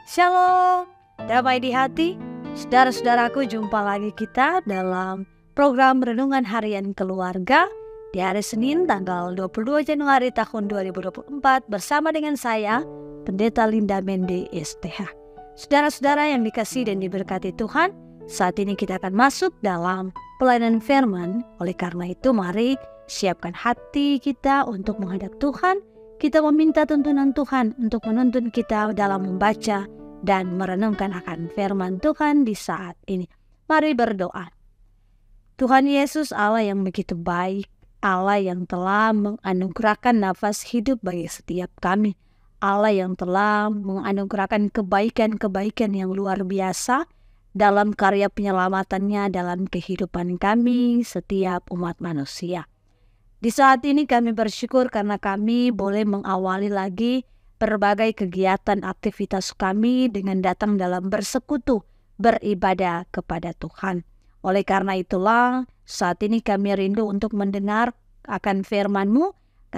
Shalom, damai di hati. Saudara-saudaraku, jumpa lagi kita dalam program Renungan Harian Keluarga di hari Senin tanggal 22 Januari tahun 2024 bersama dengan saya, Pendeta Linda Mende STH. Saudara-saudara yang dikasihi dan diberkati Tuhan, saat ini kita akan masuk dalam pelayanan firman. Oleh karena itu, mari siapkan hati kita untuk menghadap Tuhan. Kita meminta tuntunan Tuhan untuk menuntun kita dalam membaca dan merenungkan akan firman Tuhan di saat ini. Mari berdoa. Tuhan Yesus, Allah yang begitu baik, Allah yang telah menganugerahkan nafas hidup bagi setiap kami, Allah yang telah menganugerahkan kebaikan-kebaikan yang luar biasa dalam karya penyelamatannya dalam kehidupan kami setiap umat manusia. Di saat ini kami bersyukur karena kami boleh mengawali lagi berbagai kegiatan aktivitas kami dengan datang dalam bersekutu, beribadah kepada Tuhan. Oleh karena itulah saat ini kami rindu untuk mendengar akan firman-Mu,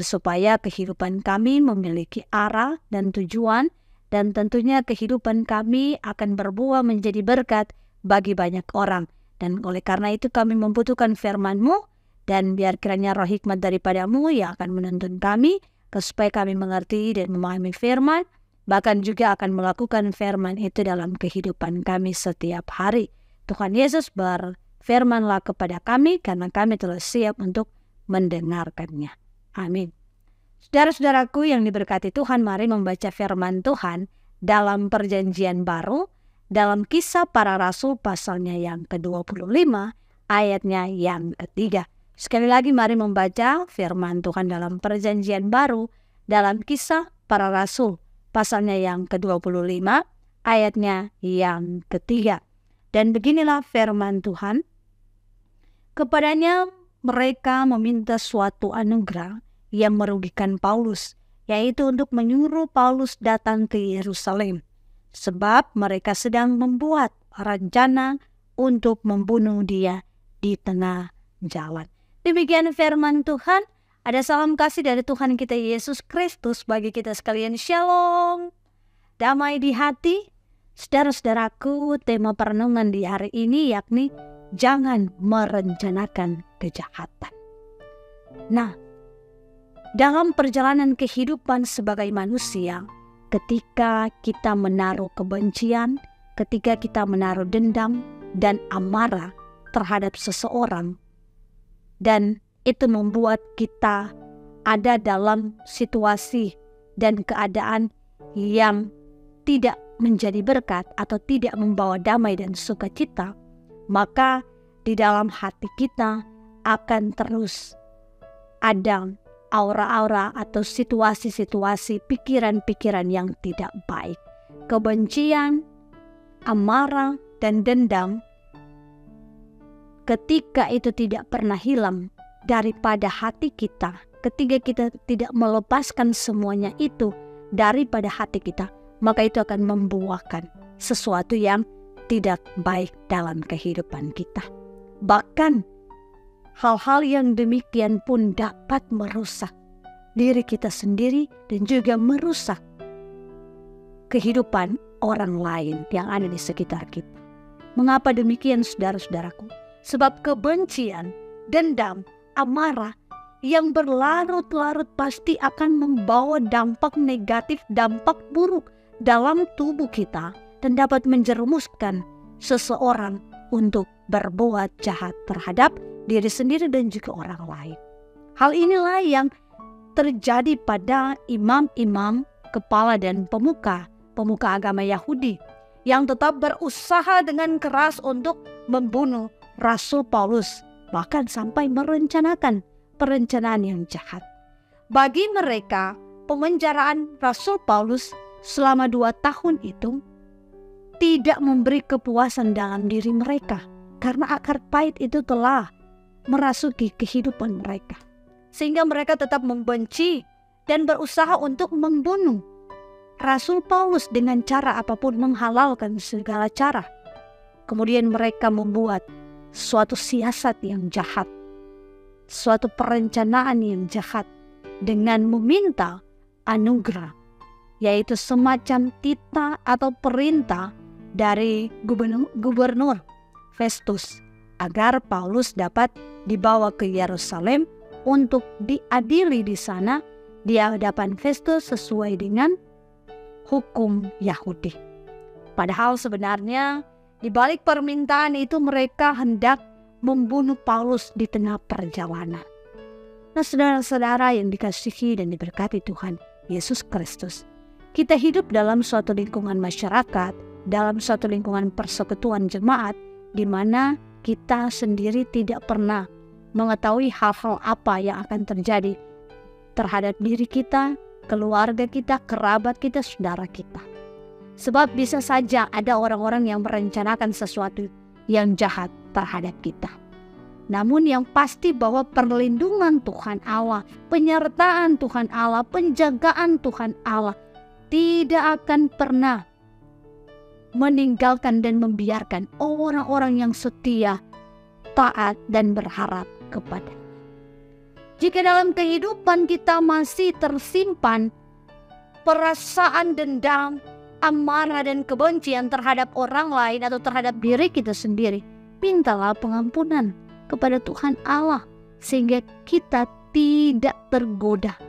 supaya kehidupan kami memiliki arah dan tujuan, dan tentunya kehidupan kami akan berbuah menjadi berkat bagi banyak orang. Dan oleh karena itu kami membutuhkan firman-Mu, dan biar kiranya roh hikmat daripada-Mu yang akan menuntun kami, supaya kami mengerti dan memahami firman, bahkan juga akan melakukan firman itu dalam kehidupan kami setiap hari. Tuhan Yesus, berfirmanlah kepada kami, karena kami telah siap untuk mendengarkannya. Amin. Saudara-saudaraku yang diberkati Tuhan, mari membaca firman Tuhan dalam Perjanjian Baru, dalam Kisah Para Rasul pasalnya yang ke-25, ayatnya yang ke-3. Sekali lagi mari membaca firman Tuhan dalam Perjanjian Baru, dalam Kisah Para Rasul pasalnya yang ke-25, ayatnya yang ke-3. Dan beginilah firman Tuhan. Kepadanya mereka meminta suatu anugerah yang merugikan Paulus, yaitu untuk menyuruh Paulus datang ke Yerusalem, sebab mereka sedang membuat rencana untuk membunuh dia di tengah jalan. Demikian firman Tuhan. Ada salam kasih dari Tuhan kita Yesus Kristus bagi kita sekalian. Shalom, damai di hati. Saudara-saudaraku, tema perenungan di hari ini yakni jangan merencanakan kejahatan. Nah, dalam perjalanan kehidupan sebagai manusia, ketika kita menaruh kebencian, ketika kita menaruh dendam dan amarah terhadap seseorang, dan itu membuat kita ada dalam situasi dan keadaan yang tidak menjadi berkat atau tidak membawa damai dan sukacita, maka di dalam hati kita akan terus ada aura-aura atau situasi-situasi pikiran-pikiran yang tidak baik. Kebencian, amarah, dan dendam, ketika itu tidak pernah hilang daripada hati kita, ketika kita tidak melepaskan semuanya itu daripada hati kita, maka itu akan membuahkan sesuatu yang tidak baik dalam kehidupan kita. Bahkan hal-hal yang demikian pun dapat merusak diri kita sendiri dan juga merusak kehidupan orang lain yang ada di sekitar kita. Mengapa demikian, saudara-saudaraku? Sebab kebencian, dendam, amarah yang berlarut-larut pasti akan membawa dampak negatif, dampak buruk dalam tubuh kita, dan dapat menjerumuskan seseorang untuk berbuat jahat terhadap diri sendiri dan juga orang lain. Hal inilah yang terjadi pada imam-imam, kepala dan pemuka agama Yahudi yang tetap berusaha dengan keras untuk membunuh Rasul Paulus, bahkan sampai merencanakan perencanaan yang jahat. Bagi mereka, pemenjaraan Rasul Paulus selama 2 tahun itu tidak memberi kepuasan dalam diri mereka, karena akar pahit itu telah merasuki kehidupan mereka, sehingga mereka tetap membenci dan berusaha untuk membunuh Rasul Paulus dengan cara apapun, menghalalkan segala cara. Kemudian mereka membuat suatu siasat yang jahat, suatu perencanaan yang jahat dengan meminta anugerah yaitu semacam titah atau perintah dari gubernur Festus agar Paulus dapat dibawa ke Yerusalem untuk diadili di sana di hadapan Festus sesuai dengan hukum Yahudi. Padahal sebenarnya di balik permintaan itu mereka hendak membunuh Paulus di tengah perjalanan. Nah, saudara-saudara yang dikasihi dan diberkati Tuhan Yesus Kristus, kita hidup dalam suatu lingkungan masyarakat, dalam suatu lingkungan persekutuan jemaat, di mana kita sendiri tidak pernah mengetahui hal-hal apa yang akan terjadi terhadap diri kita, keluarga kita, kerabat kita, saudara kita. Sebab bisa saja ada orang-orang yang merencanakan sesuatu yang jahat terhadap kita. Namun yang pasti bahwa perlindungan Tuhan Allah, penyertaan Tuhan Allah, penjagaan Tuhan Allah tidak akan pernah meninggalkan dan membiarkan orang-orang yang setia, taat, dan berharap kepada. Jika dalam kehidupan kita masih tersimpan perasaan dendam, amarah, dan kebencian terhadap orang lain atau terhadap diri kita sendiri, mintalah pengampunan kepada Tuhan Allah sehingga kita tidak tergoda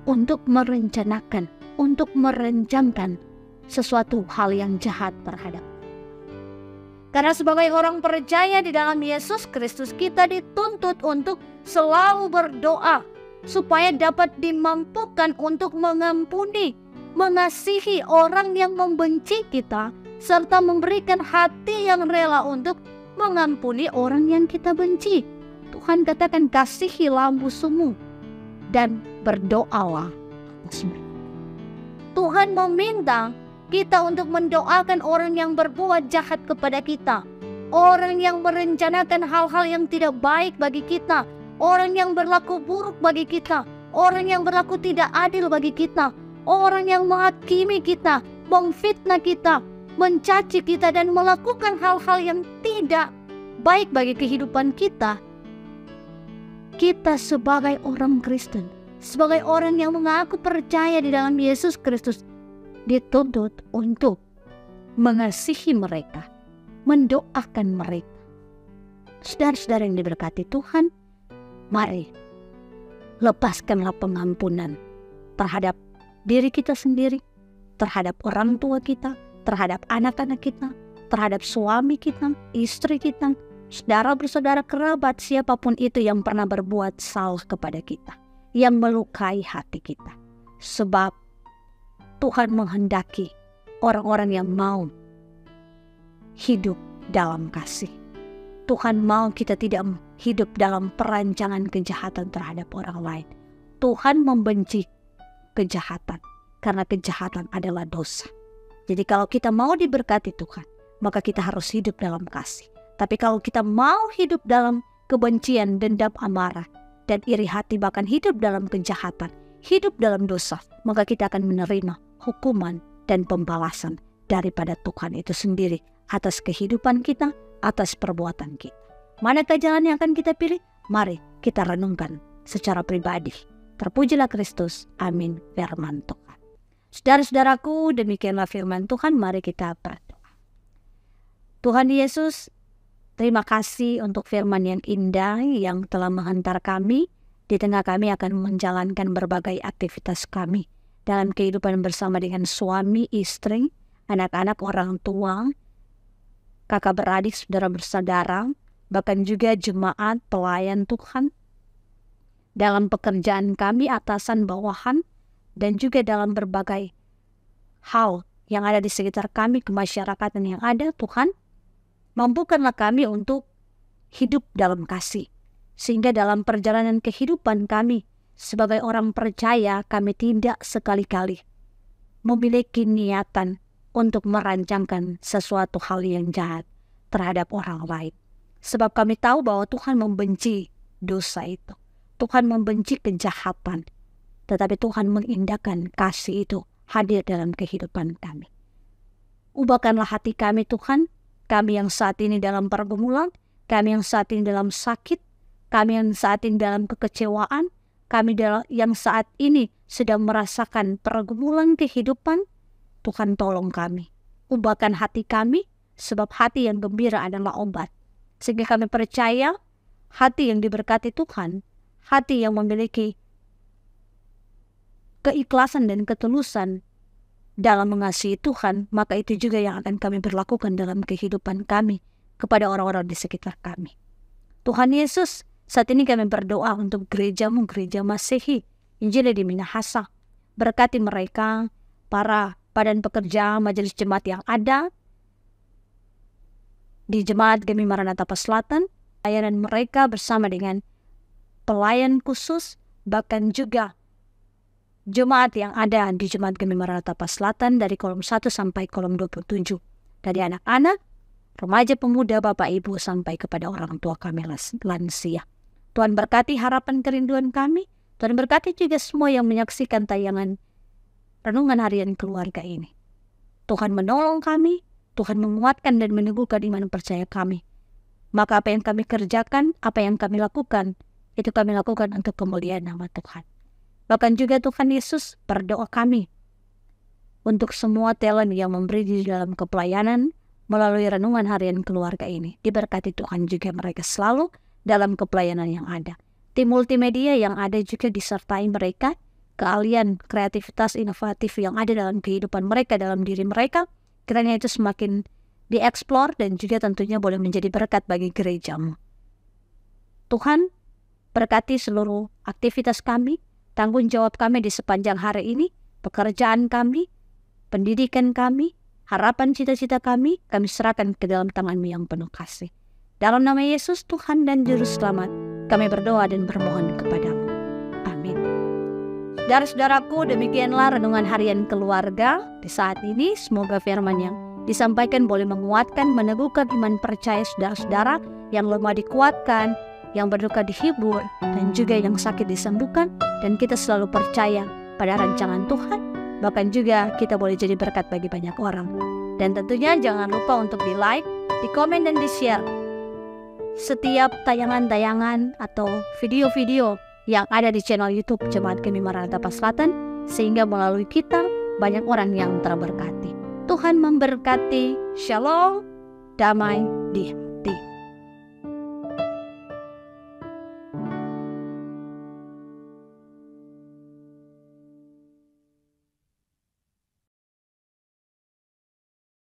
untuk merencanakan, untuk merencanakan sesuatu hal yang jahat terhadap. Karena sebagai orang percaya di dalam Yesus Kristus, kita dituntut untuk selalu berdoa supaya dapat dimampukan untuk mengampuni, mengasihi orang yang membenci kita, serta memberikan hati yang rela untuk mengampuni orang yang kita benci. Tuhan katakan, kasihilah musuhmu dan berdoalah. Tuhan meminta kita untuk mendoakan orang yang berbuat jahat kepada kita, orang yang merencanakan hal-hal yang tidak baik bagi kita, orang yang berlaku buruk bagi kita, orang yang berlaku tidak adil bagi kita, orang yang menghakimi kita, memfitnah kita, mencaci kita, dan melakukan hal-hal yang tidak baik bagi kehidupan kita. Kita sebagai orang Kristen, sebagai orang yang mengaku percaya di dalam Yesus Kristus, dituntut untuk mengasihi mereka, mendoakan mereka. Saudara-saudara yang diberkati Tuhan, mari lepaskanlah pengampunan terhadap diri kita sendiri, terhadap orang tua kita, terhadap anak-anak kita, terhadap suami kita, istri kita, saudara bersaudara, kerabat, siapapun itu yang pernah berbuat salah kepada kita, yang melukai hati kita. Sebab Tuhan menghendaki orang-orang yang mau hidup dalam kasih. Tuhan mau kita tidak hidup dalam perancangan kejahatan terhadap orang lain. Tuhan membenci kejahatan karena kejahatan adalah dosa. Jadi kalau kita mau diberkati Tuhan, maka kita harus hidup dalam kasih. Tapi kalau kita mau hidup dalam kebencian, dendam, amarah, dan iri hati, bahkan hidup dalam kejahatan, hidup dalam dosa, maka kita akan menerima hukuman dan pembalasan daripada Tuhan itu sendiri atas kehidupan kita, atas perbuatan kita. Manakah jalan yang akan kita pilih? Mari kita renungkan secara pribadi. Terpujilah Kristus. Amin. Firman Tuhan. Saudara-saudaraku, demikianlah firman Tuhan. Mari kita berdoa. Tuhan Yesus, terima kasih untuk firman yang indah yang telah menghantar kami. Di tengah kami akan menjalankan berbagai aktivitas kami dalam kehidupan bersama dengan suami, istri, anak-anak, orang tua, kakak beradik, saudara bersaudara, bahkan juga jemaat, pelayan Tuhan, dalam pekerjaan kami, atasan, bawahan, dan juga dalam berbagai hal yang ada di sekitar kami, kemasyarakatan yang ada. Tuhan, mampukanlah kami untuk hidup dalam kasih, sehingga dalam perjalanan kehidupan kami sebagai orang percaya, kami tidak sekali-kali memiliki niatan untuk merancangkan sesuatu hal yang jahat terhadap orang lain. Sebab kami tahu bahwa Tuhan membenci dosa itu. Tuhan membenci kejahatan. Tetapi Tuhan mengindahkan kasih itu hadir dalam kehidupan kami. Ubahkanlah hati kami Tuhan, kami yang saat ini dalam pergumulan, kami yang saat ini dalam sakit, kami yang saat ini dalam kekecewaan, kami yang saat ini sedang merasakan pergumulan kehidupan, Tuhan tolong kami. Ubahkan hati kami, sebab hati yang gembira adalah obat. Sehingga kami percaya hati yang diberkati Tuhan, hati yang memiliki keikhlasan dan ketulusan dalam mengasihi Tuhan, maka itu juga yang akan kami berlakukan dalam kehidupan kami kepada orang-orang di sekitar kami. Tuhan Yesus, saat ini kami berdoa untuk gerejamu, gereja Masehi, Injili di Minahasa. Berkati mereka, para badan pekerja majelis jemaat yang ada di Jemaat Gemi Maranatha Selatan, pelayanan mereka bersama dengan pelayan khusus, bahkan juga jemaat yang ada di Jemaat Gemi Maranatha Selatan dari kolom 1 sampai kolom 27. Dari anak-anak, remaja, pemuda, bapak, ibu, sampai kepada orang tua kami lansia. Tuhan berkati harapan kerinduan kami. Tuhan berkati juga semua yang menyaksikan tayangan Renungan Harian Keluarga ini. Tuhan menolong kami, Tuhan menguatkan dan meneguhkan iman percaya kami. Maka apa yang kami kerjakan, apa yang kami lakukan, itu kami lakukan untuk kemuliaan nama Tuhan. Bahkan juga Tuhan Yesus berdoa kami untuk semua talent yang memberi di dalam kepelayanan melalui Renungan Harian Keluarga ini. Diberkati Tuhan juga mereka selalu dalam kepelayanan yang ada. Tim multimedia yang ada juga disertai mereka, keahlian, kreativitas, inovatif yang ada dalam kehidupan mereka, dalam diri mereka, kiranya itu semakin dieksplor dan juga tentunya boleh menjadi berkat bagi gerejamu. Tuhan berkati seluruh aktivitas kami, tanggung jawab kami di sepanjang hari ini, pekerjaan kami, pendidikan kami, harapan cita-cita kami serahkan ke dalam tangan-Mu yang penuh kasih. Dalam nama Yesus Tuhan dan Juru Selamat, kami berdoa dan bermohon kepadamu. Amin. Saudara-saudaraku, demikianlah Renungan Harian Keluarga di saat ini. Semoga firman yang disampaikan boleh menguatkan, meneguhkan iman percaya saudara-saudara, yang lemah dikuatkan, yang berduka dihibur, dan juga yang sakit disembuhkan, dan kita selalu percaya pada rancangan Tuhan. Bahkan juga kita boleh jadi berkat bagi banyak orang. Dan tentunya jangan lupa untuk di-like, di-komen, dan di-share setiap tayangan-tayangan atau video-video yang ada di channel YouTube Jemaat Gemi Maranatha Selatan, sehingga melalui kita banyak orang yang terberkati. Tuhan memberkati. Shalom, damai, diam.